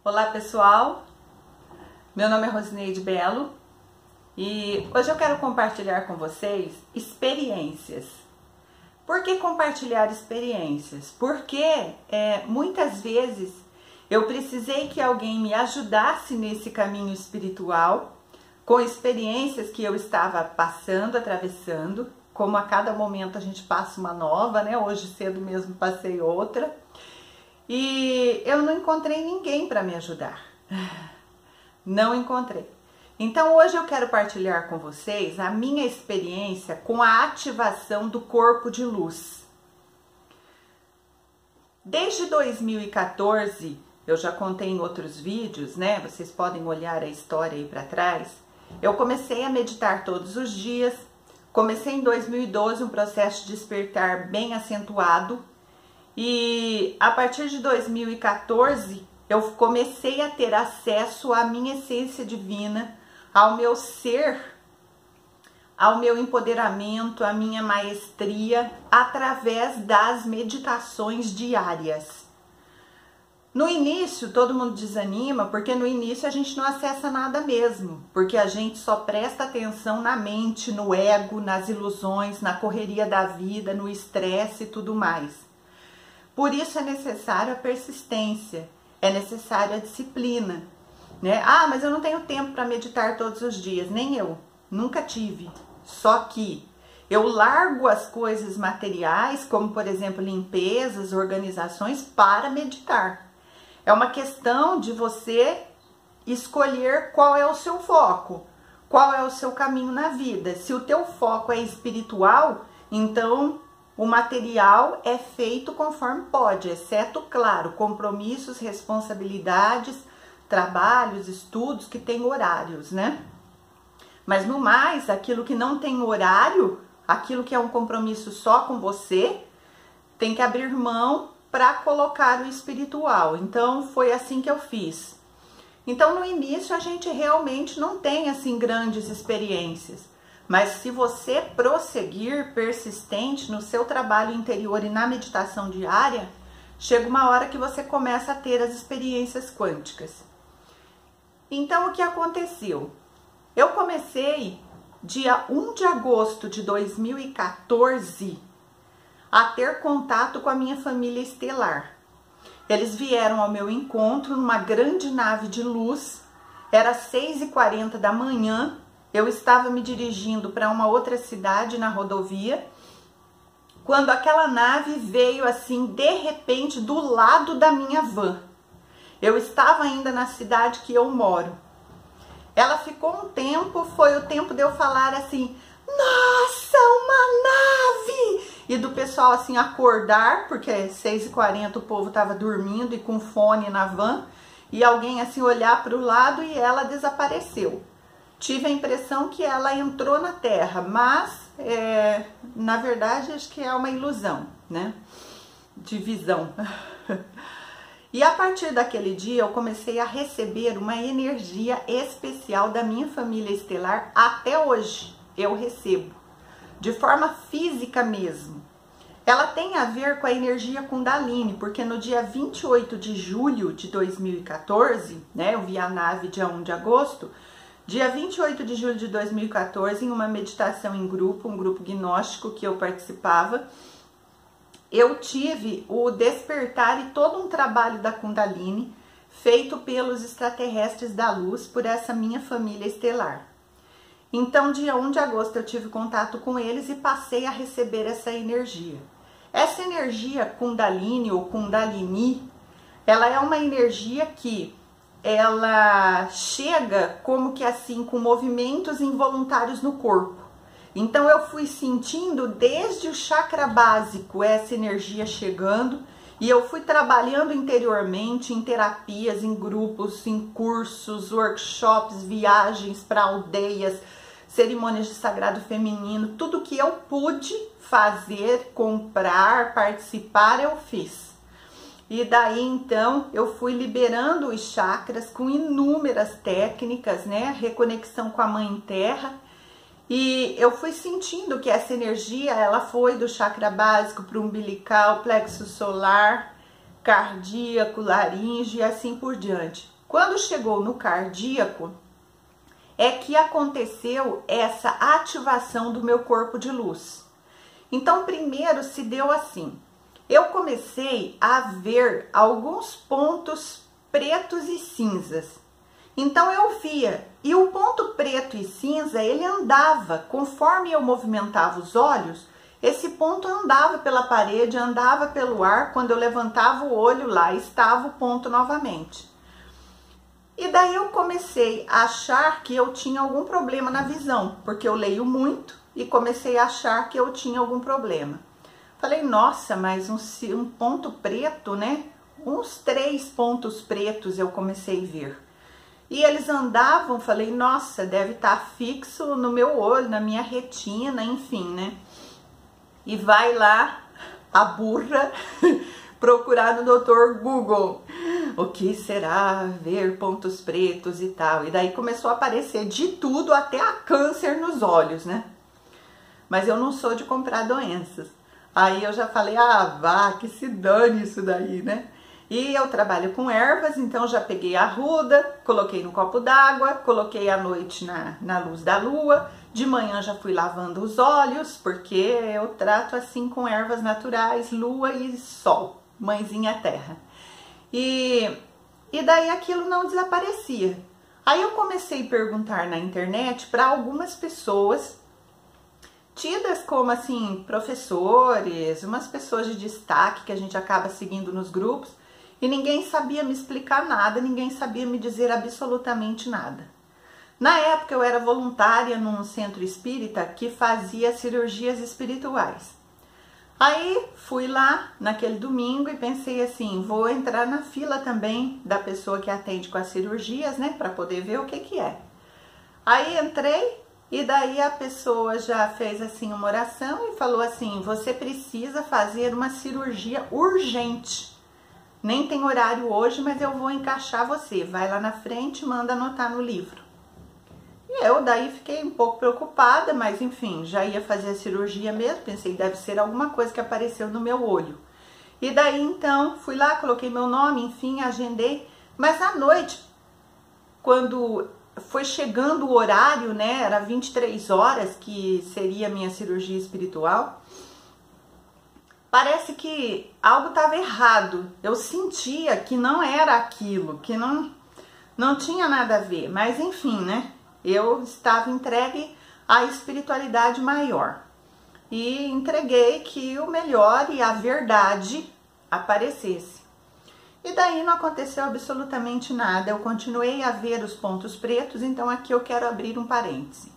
Olá pessoal, meu nome é Rosineide Belo e hoje eu quero compartilhar com vocês experiências. Por que compartilhar experiências? Porque muitas vezes eu precisei que alguém me ajudasse nesse caminho espiritual com experiências que eu estava passando, atravessando, como a cada momento a gente passa uma nova, né? Hoje cedo mesmo passei outra. E eu não encontrei ninguém para me ajudar. Não encontrei. Então hoje eu quero partilhar com vocês a minha experiência com a ativação do corpo de luz. Desde 2014, eu já contei em outros vídeos, né? Vocês podem olhar a história aí para trás. Eu comecei a meditar todos os dias. Comecei em 2012 um processo de despertar bem acentuado. E a partir de 2014 eu comecei a ter acesso à minha essência divina, ao meu ser, ao meu empoderamento, à minha maestria, através das meditações diárias. No início todo mundo desanima, porque no início a gente não acessa nada mesmo, porque a gente só presta atenção na mente, no ego, nas ilusões, na correria da vida, no estresse e tudo mais. Por isso é necessário a persistência, é necessário a disciplina, né? Ah, mas eu não tenho tempo para meditar todos os dias, nem eu, nunca tive. Só que eu largo as coisas materiais, como por exemplo limpezas, organizações, para meditar. É uma questão de você escolher qual é o seu foco, qual é o seu caminho na vida. Se o teu foco é espiritual, então o material é feito conforme pode, exceto, claro, compromissos, responsabilidades, trabalhos, estudos que têm horários, né? Mas no mais, aquilo que não tem horário, aquilo que é um compromisso só com você, tem que abrir mão para colocar o espiritual. Então foi assim que eu fiz. Então no início a gente realmente não tem assim grandes experiências. Mas se você prosseguir persistente no seu trabalho interior e na meditação diária, chega uma hora que você começa a ter as experiências quânticas. Então o que aconteceu? Eu comecei dia 1 de agosto de 2014 a ter contato com a minha família estelar. Eles vieram ao meu encontro numa grande nave de luz, era 6h40 da manhã. Eu estava me dirigindo para uma outra cidade na rodovia, quando aquela nave veio assim, de repente, do lado da minha van. Eu estava ainda na cidade que eu moro. Ela ficou um tempo, foi o tempo de eu falar assim, nossa, uma nave! E do pessoal assim acordar, porque 6h40 o povo estava dormindo e com fone na van, e alguém assim olhar para o lado e ela desapareceu. Tive a impressão que ela entrou na Terra, mas na verdade acho que é uma ilusão, né? De visão. E a partir daquele dia eu comecei a receber uma energia especial da minha família estelar. Até hoje eu recebo, de forma física mesmo. Ela tem a ver com a energia Kundalini, porque no dia 28 de julho de 2014, né? Eu vi a nave dia 1 de agosto. Dia 28 de julho de 2014, em uma meditação em grupo, um grupo gnóstico que eu participava, eu tive o despertar e todo um trabalho da Kundalini feito pelos extraterrestres da luz, por essa minha família estelar. Então, dia 1 de agosto eu tive contato com eles e passei a receber essa energia. Essa energia Kundalini ou Kundalini, ela é uma energia que ela chega como que assim com movimentos involuntários no corpo. Então eu fui sentindo desde o chakra básico essa energia chegando e eu fui trabalhando interiormente em terapias, em grupos, em cursos, workshops, viagens para aldeias, cerimônias de sagrado feminino, tudo que eu pude fazer, comprar, participar, eu fiz. E daí então eu fui liberando os chakras com inúmeras técnicas, né? Reconexão com a Mãe Terra. E eu fui sentindo que essa energia, ela foi do chakra básico para o umbilical, plexo solar, cardíaco, laríngeo e assim por diante. Quando chegou no cardíaco, é que aconteceu essa ativação do meu corpo de luz. Então, primeiro se deu assim, eu comecei a ver alguns pontos pretos e cinzas. Então eu via, e o ponto preto e cinza, ele andava, conforme eu movimentava os olhos, esse ponto andava pela parede, andava pelo ar, quando eu levantava o olho lá, estava o ponto novamente. E daí eu comecei a achar que eu tinha algum problema na visão, porque eu leio muito e comecei a achar que eu tinha algum problema. Falei, nossa, mas um ponto preto, né? Uns 3 pontos pretos eu comecei a ver. E eles andavam, falei, nossa, deve estar fixo no meu olho, na minha retina, enfim, né? E vai lá, a burra, procurar no Dr. Google. O que será ver pontos pretos e tal? E daí começou a aparecer de tudo, até a câncer nos olhos, né? Mas eu não sou de comprar doenças. Aí eu já falei, ah, vá, que se dane isso daí, né? E eu trabalho com ervas, então já peguei a arruda, coloquei no copo d'água, coloquei à noite na luz da lua, de manhã já fui lavando os olhos, porque eu trato assim com ervas naturais, lua e sol, mãezinha terra. E daí aquilo não desaparecia. Aí eu comecei a perguntar na internet para algumas pessoas, tidas como assim, professores, umas pessoas de destaque que a gente acaba seguindo nos grupos, e ninguém sabia me explicar nada, ninguém sabia me dizer absolutamente nada. Na época eu era voluntária num centro espírita que fazia cirurgias espirituais. Aí fui lá naquele domingo e pensei assim, vou entrar na fila também da pessoa que atende com as cirurgias, né, para poder ver o que é. Aí entrei e daí a pessoa já fez assim uma oração e falou assim, você precisa fazer uma cirurgia urgente. Nem tem horário hoje, mas eu vou encaixar você. Vai lá na frente e manda anotar no livro. E eu daí fiquei um pouco preocupada, mas enfim, já ia fazer a cirurgia mesmo. Pensei, deve ser alguma coisa que apareceu no meu olho. E daí então, fui lá, coloquei meu nome, enfim, agendei. Mas à noite, quando foi chegando o horário, né, era 23 horas, que seria a minha cirurgia espiritual, parece que algo estava errado. Eu sentia que não era aquilo, que não tinha nada a ver. Mas enfim, né? Eu estava entregue à espiritualidade maior. E entreguei que o melhor e a verdade aparecesse. E daí não aconteceu absolutamente nada. Eu continuei a ver os pontos pretos, então aqui eu quero abrir um parêntese.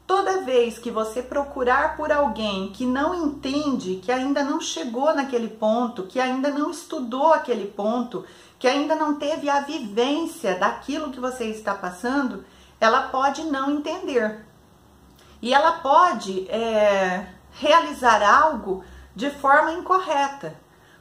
Toda vez que você procurar por alguém que não entende, que ainda não chegou naquele ponto, que ainda não estudou aquele ponto, que ainda não teve a vivência daquilo que você está passando, ela pode não entender. E ela pode realizar algo de forma incorreta.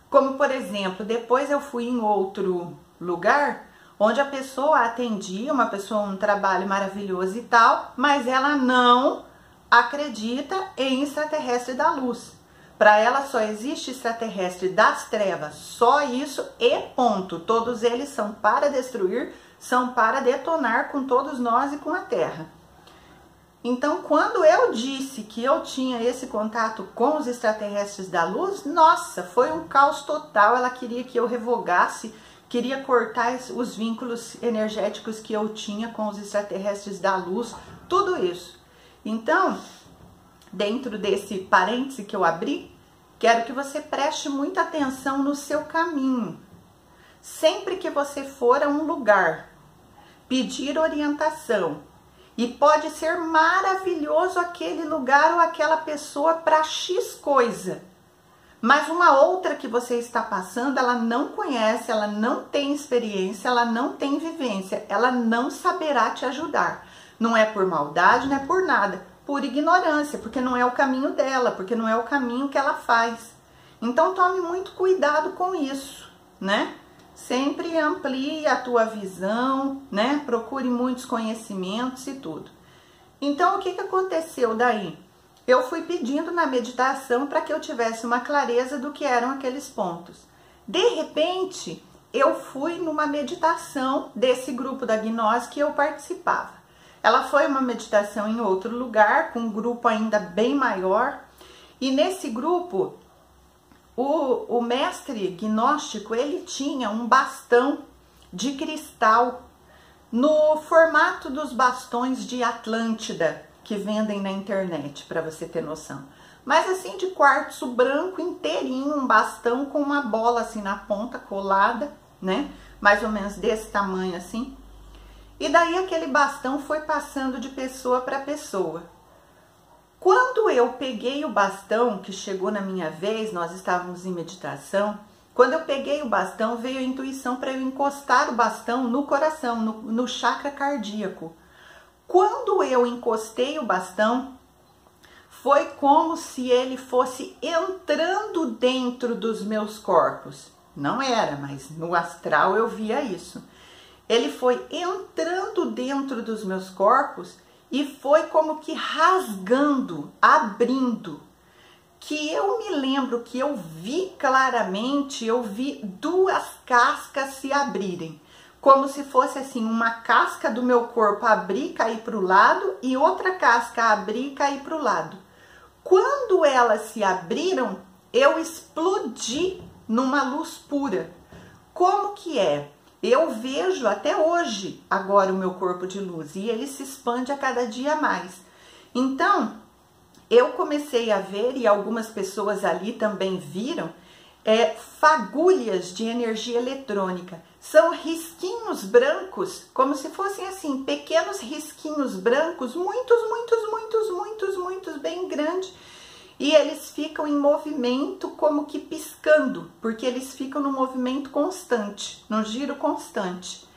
Como, por exemplo, depois eu fui em outro lugar onde a pessoa atendia, um trabalho maravilhoso e tal, mas ela não acredita em extraterrestre da luz. Para ela só existe extraterrestre das trevas, só isso e ponto. Todos eles são para destruir, são para detonar com todos nós e com a Terra. Então, quando eu disse que eu tinha esse contato com os extraterrestres da luz, nossa, foi um caos total. Ela queria que eu revogasse, queria cortar os vínculos energéticos que eu tinha com os extraterrestres da luz, tudo isso. Então, dentro desse parêntese que eu abri, quero que você preste muita atenção no seu caminho. Sempre que você for a um lugar, pedir orientação, e pode ser maravilhoso aquele lugar ou aquela pessoa para X coisa, mas uma outra que você está passando, ela não conhece, ela não tem experiência, ela não tem vivência, ela não saberá te ajudar. Não é por maldade, não é por nada, por ignorância, porque não é o caminho dela, porque não é o caminho que ela faz. Então tome muito cuidado com isso, né? Sempre amplie a tua visão, né? Procure muitos conhecimentos e tudo. Então, o que aconteceu daí? Eu fui pedindo na meditação para que eu tivesse uma clareza do que eram aqueles pontos. De repente, eu fui numa meditação desse grupo da gnose que eu participava. Ela foi uma meditação em outro lugar, com um grupo ainda bem maior, e nesse grupo o mestre gnóstico, ele tinha um bastão de cristal no formato dos bastões de Atlântida que vendem na internet, para você ter noção. Mas assim, de quartzo branco inteirinho, um bastão com uma bola assim na ponta colada, né? Mais ou menos desse tamanho assim. E daí aquele bastão foi passando de pessoa para pessoa. Quando eu peguei o bastão, que chegou na minha vez, nós estávamos em meditação, quando eu peguei o bastão, veio a intuição para eu encostar o bastão no coração, no chakra cardíaco. Quando eu encostei o bastão, foi como se ele fosse entrando dentro dos meus corpos. Não era, mas no astral eu via isso. Ele foi entrando dentro dos meus corpos e foi como que rasgando, abrindo. Que eu me lembro que eu vi claramente, eu vi duas cascas se abrirem. Como se fosse assim, uma casca do meu corpo abrir e cair para o lado e outra casca abrir e cair para o lado. Quando elas se abriram, eu explodi numa luz pura. Como que é? Eu vejo até hoje agora o meu corpo de luz e ele se expande a cada dia mais. Então, eu comecei a ver, e algumas pessoas ali também viram, fagulhas de energia eletrônica. São risquinhos brancos, como se fossem assim, pequenos risquinhos brancos, muitos, bem grandes. E eles ficam em movimento como que piscando, porque eles ficam no movimento constante, no giro constante.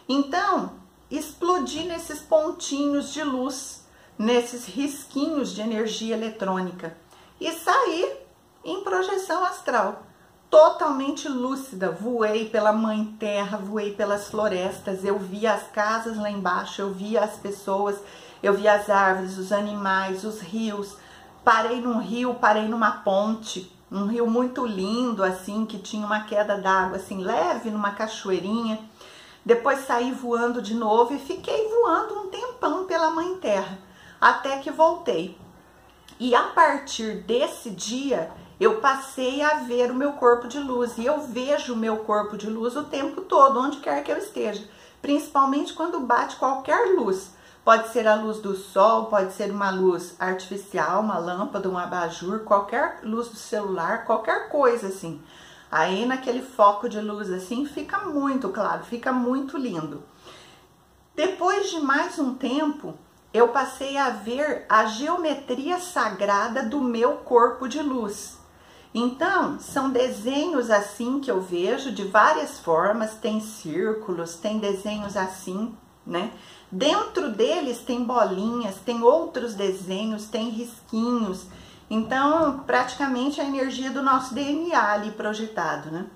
Então, explodi nesses pontinhos de luz, nesses risquinhos de energia eletrônica e saí em projeção astral, totalmente lúcida. Voei pela mãe terra, voei pelas florestas, eu vi as casas lá embaixo, eu vi as pessoas, eu vi as árvores, os animais, os rios. Parei num rio, parei numa ponte, um rio muito lindo assim, que tinha uma queda d'água assim leve, numa cachoeirinha. Depois saí voando de novo e fiquei voando um tempão pela mãe terra, até que voltei. E a partir desse dia, eu passei a ver o meu corpo de luz. E eu vejo o meu corpo de luz o tempo todo, onde quer que eu esteja. Principalmente quando bate qualquer luz. Pode ser a luz do sol, pode ser uma luz artificial, uma lâmpada, um abajur, qualquer luz do celular, qualquer coisa assim. Aí naquele foco de luz assim, fica muito claro, fica muito lindo. Depois de mais um tempo, eu passei a ver a geometria sagrada do meu corpo de luz. Então, são desenhos assim que eu vejo de várias formas, tem círculos, tem desenhos assim, né? Dentro deles tem bolinhas, tem outros desenhos, tem risquinhos. Então, praticamente a energia do nosso DNA ali projetado, né?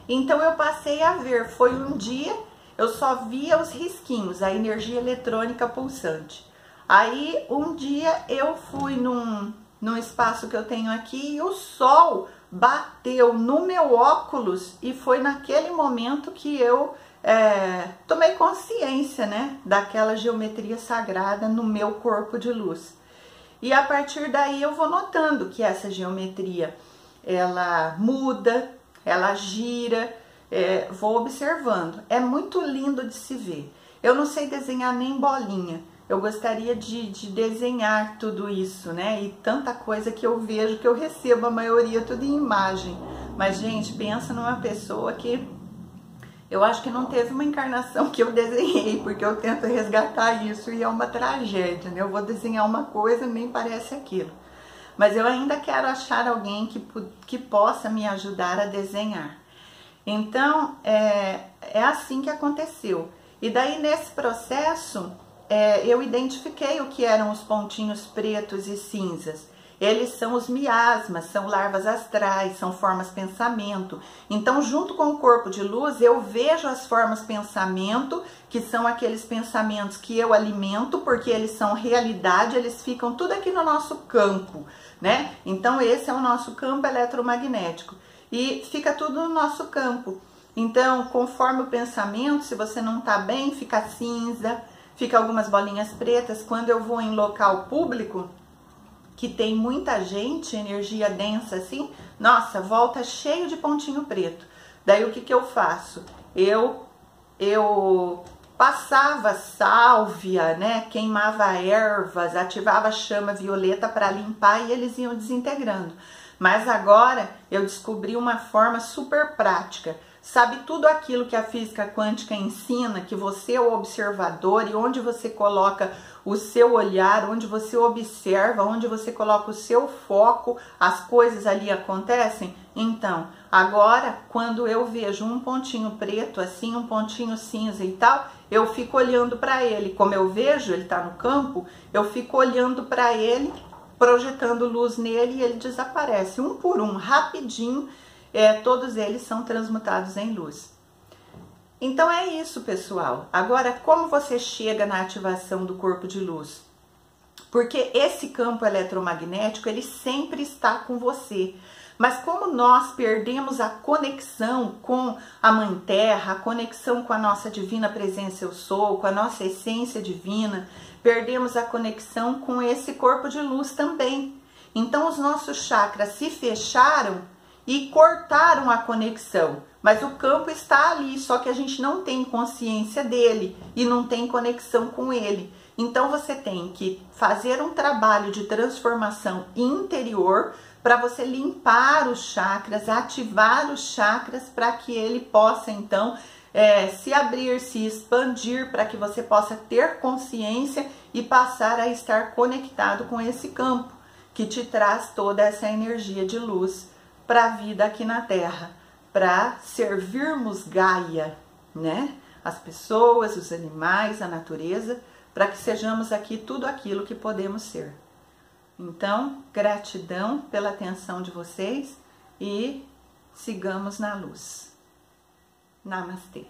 Então, eu passei a ver, foi um dia, eu só via os risquinhos, a energia eletrônica pulsante. Aí, um dia eu fui num espaço que eu tenho aqui e o sol bateu no meu óculos e foi naquele momento que eu tomei consciência, né, daquela geometria sagrada no meu corpo de luz. E a partir daí eu vou notando que essa geometria, ela muda, ela gira, vou observando. É muito lindo de se ver. Eu não sei desenhar nem bolinha. Eu gostaria de desenhar tudo isso, né? E tanta coisa que eu vejo, que eu recebo a maioria tudo em imagem. Mas, gente, pensa numa pessoa que eu acho que não teve uma encarnação que eu desenhei, porque eu tento resgatar isso e é uma tragédia, né? Eu vou desenhar uma coisa, nem parece aquilo. Mas eu ainda quero achar alguém que possa me ajudar a desenhar. Então, é assim que aconteceu. E daí, nesse processo, eu identifiquei o que eram os pontinhos pretos e cinzas. Eles são os miasmas, são larvas astrais, são formas pensamento. Então, junto com o corpo de luz, eu vejo as formas pensamento, que são aqueles pensamentos que eu alimento, porque eles são realidade, eles ficam tudo aqui no nosso campo, né? Então, esse é o nosso campo eletromagnético. E fica tudo no nosso campo. Então, conforme o pensamento, se você não tá bem, fica cinza, fica algumas bolinhas pretas. Quando eu vou em local público, que tem muita gente, energia densa assim, nossa, volta cheio de pontinho preto. Daí o que que eu faço? Eu passava sálvia, né? Queimava ervas, ativava a chama violeta para limpar e eles iam desintegrando. Mas agora eu descobri uma forma super prática. Sabe tudo aquilo que a física quântica ensina, que você é o observador e onde você coloca o seu olhar, onde você observa, onde você coloca o seu foco, as coisas ali acontecem? Então, agora, quando eu vejo um pontinho preto assim, um pontinho cinza e tal, eu fico olhando para ele. Como eu vejo, ele está no campo, eu fico olhando para ele, projetando luz nele e ele desaparece, um por um, rapidinho. Todos eles são transmutados em luz. Então é isso, pessoal. Agora, como você chega na ativação do corpo de luz? Porque esse campo eletromagnético, ele sempre está com você. Mas como nós perdemos a conexão com a Mãe Terra, a conexão com a nossa divina presença eu sou, com a nossa essência divina, perdemos a conexão com esse corpo de luz também. Então os nossos chakras se fecharam e cortaram a conexão, mas o campo está ali, só que a gente não tem consciência dele e não tem conexão com ele. Então você tem que fazer um trabalho de transformação interior para você limpar os chakras, ativar os chakras para que ele possa então se abrir, se expandir, para que você possa ter consciência e passar a estar conectado com esse campo que te traz toda essa energia de luz para a vida aqui na Terra, para servirmos Gaia, né? As pessoas, os animais, a natureza, para que sejamos aqui tudo aquilo que podemos ser. Então, gratidão pela atenção de vocês e sigamos na luz. Namastê.